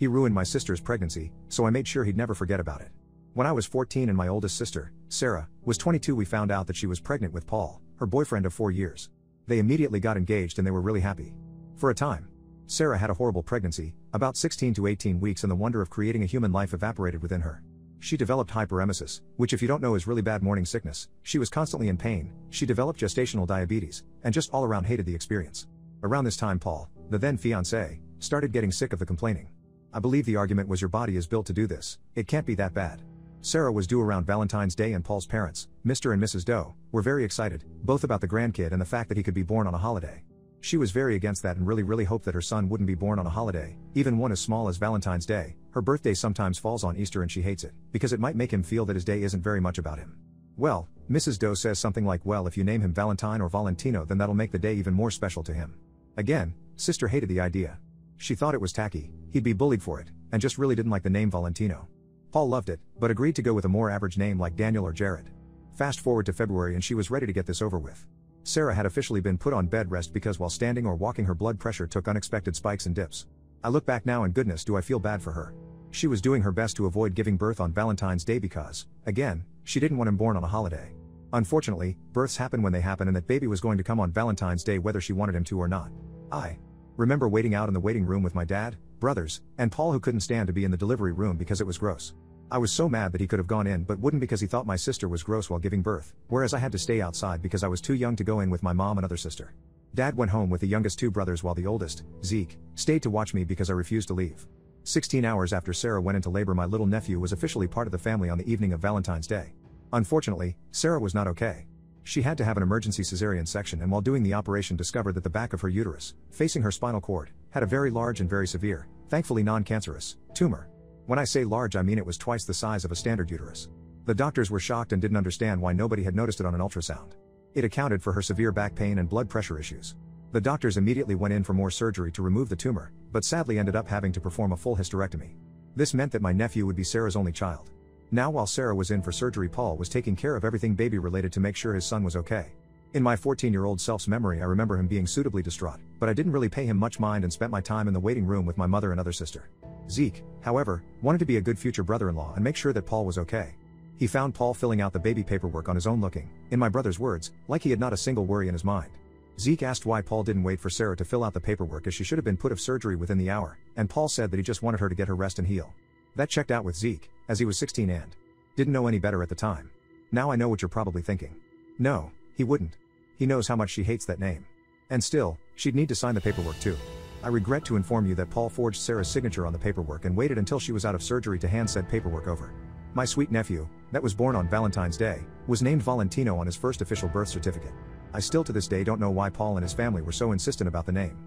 He ruined my sister's pregnancy, so I made sure he'd never forget about it. When I was 14 and my oldest sister, Sarah, was 22, we found out that she was pregnant with Paul, her boyfriend of 4 years. They immediately got engaged and they were really happy. For a time. Sarah had a horrible pregnancy, about 16 to 18 weeks, and the wonder of creating a human life evaporated within her. She developed hyperemesis, which if you don't know is really bad morning sickness. She was constantly in pain, she developed gestational diabetes, and just all around hated the experience. Around this time Paul, the then fiancé, started getting sick of the complaining. I believe the argument was, your body is built to do this, it can't be that bad. Sarah was due around Valentine's Day and Paul's parents, Mr. and Mrs. Doe, were very excited, both about the grandkid and the fact that he could be born on a holiday. She was very against that and really hoped that her son wouldn't be born on a holiday, even one as small as Valentine's Day. Her birthday sometimes falls on Easter and she hates it, because it might make him feel that his day isn't very much about him. Well, Mrs. Doe says something like, well, if you name him Valentine or Valentino then that'll make the day even more special to him. Again, sister hated the idea. She thought it was tacky, he'd be bullied for it, and just really didn't like the name Valentino. Paul loved it, but agreed to go with a more average name like Daniel or Jared. Fast forward to February and she was ready to get this over with. Sarah had officially been put on bed rest because while standing or walking her blood pressure took unexpected spikes and dips. I look back now and goodness do I feel bad for her. She was doing her best to avoid giving birth on Valentine's Day because, again, she didn't want him born on a holiday. Unfortunately, births happen when they happen and that baby was going to come on Valentine's Day whether she wanted him to or not. I remember waiting out in the waiting room with my dad, brothers, and Paul, who couldn't stand to be in the delivery room because it was gross. I was so mad that he could have gone in but wouldn't because he thought my sister was gross while giving birth, whereas I had to stay outside because I was too young to go in with my mom and other sister. Dad went home with the youngest 2 brothers while the oldest, Zeke, stayed to watch me because I refused to leave. 16 hours after Sarah went into labor, my little nephew was officially part of the family on the evening of Valentine's Day. Unfortunately, Sarah was not okay. She had to have an emergency cesarean section and while doing the operation discovered that the back of her uterus, facing her spinal cord, had a very large and very severe, thankfully non-cancerous, tumor. When I say large I mean it was twice the size of a standard uterus. The doctors were shocked and didn't understand why nobody had noticed it on an ultrasound. It accounted for her severe back pain and blood pressure issues. The doctors immediately went in for more surgery to remove the tumor, but sadly ended up having to perform a full hysterectomy. This meant that my nephew would be Sarah's only child. Now while Sarah was in for surgery, Paul was taking care of everything baby related to make sure his son was okay. In my 14-year-old self's memory I remember him being suitably distraught, but I didn't really pay him much mind and spent my time in the waiting room with my mother and other sister. Zeke, however, wanted to be a good future brother-in-law and make sure that Paul was okay. He found Paul filling out the baby paperwork on his own, looking, in my brother's words, like he had not a single worry in his mind. Zeke asked why Paul didn't wait for Sarah to fill out the paperwork as she should have been put of surgery within the hour, and Paul said that he just wanted her to get her rest and heal. That checked out with Zeke, as he was 16 and didn't know any better at the time. Now I know what you're probably thinking. No, he wouldn't. He knows how much she hates that name. And still, she'd need to sign the paperwork too. I regret to inform you that Paul forged Sarah's signature on the paperwork and waited until she was out of surgery to hand said paperwork over. My sweet nephew, that was born on Valentine's Day, was named Valentino on his first official birth certificate. I still to this day don't know why Paul and his family were so insistent about the name.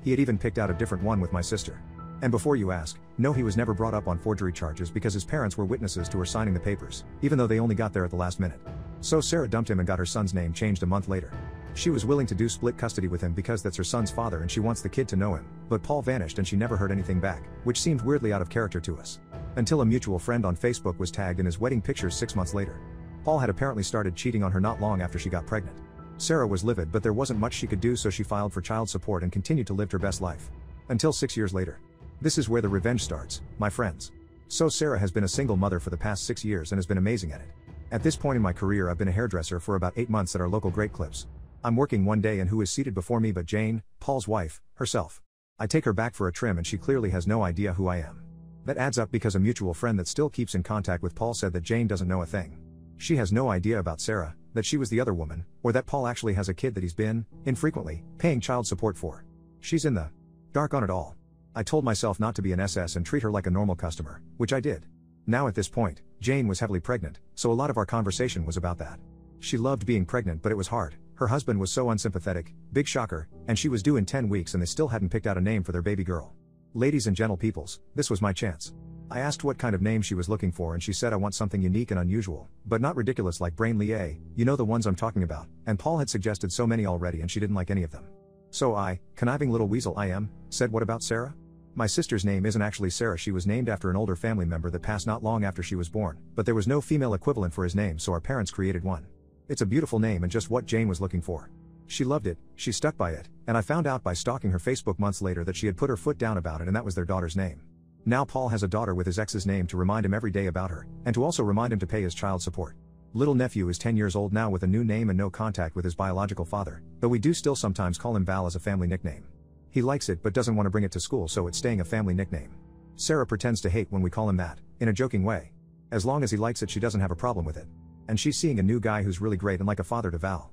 He had even picked out a different one with my sister. And before you ask, no, he was never brought up on forgery charges because his parents were witnesses to her signing the papers, even though they only got there at the last minute. So Sarah dumped him and got her son's name changed a month later. She was willing to do split custody with him because that's her son's father and she wants the kid to know him, but Paul vanished and she never heard anything back, which seemed weirdly out of character to us. Until a mutual friend on Facebook was tagged in his wedding pictures 6 months later. Paul had apparently started cheating on her not long after she got pregnant. Sarah was livid, but there wasn't much she could do, so she filed for child support and continued to live her best life. Until 6 years later. This is where the revenge starts, my friends. So Sarah has been a single mother for the past 6 years and has been amazing at it. At this point in my career I've been a hairdresser for about 8 months at our local Great Clips. I'm working one day and who is seated before me but Jane, Paul's wife, herself. I take her back for a trim and she clearly has no idea who I am. That adds up because a mutual friend that still keeps in contact with Paul said that Jane doesn't know a thing. She has no idea about Sarah, that she was the other woman, or that Paul actually has a kid that he's been, infrequently, paying child support for. She's in the dark on it all. I told myself not to be an SS and treat her like a normal customer, which I did. Now at this point, Jane was heavily pregnant, so a lot of our conversation was about that. She loved being pregnant but it was hard. Her husband was so unsympathetic, big shocker, and she was due in 10 weeks and they still hadn't picked out a name for their baby girl. Ladies and gentle peoples, this was my chance. I asked what kind of name she was looking for and she said I want something unique and unusual, but not ridiculous like Brainly A, you know the ones I'm talking about, and Paul had suggested so many already and she didn't like any of them. So I, conniving little weasel I am, said what about Sarah? My sister's name isn't actually Sarah, she was named after an older family member that passed not long after she was born, but there was no female equivalent for his name so our parents created one. It's a beautiful name and just what Jane was looking for. She loved it, she stuck by it, and I found out by stalking her Facebook months later that she had put her foot down about it and that was their daughter's name. Now Paul has a daughter with his ex's name to remind him every day about her, and to also remind him to pay his child support. Little nephew is 10 years old now with a new name and no contact with his biological father, though we do still sometimes call him Val as a family nickname. He likes it but doesn't want to bring it to school, so it's staying a family nickname. Sarah pretends to hate when we call him that, in a joking way. As long as he likes it, she doesn't have a problem with it. And she's seeing a new guy who's really great and like a father to Val.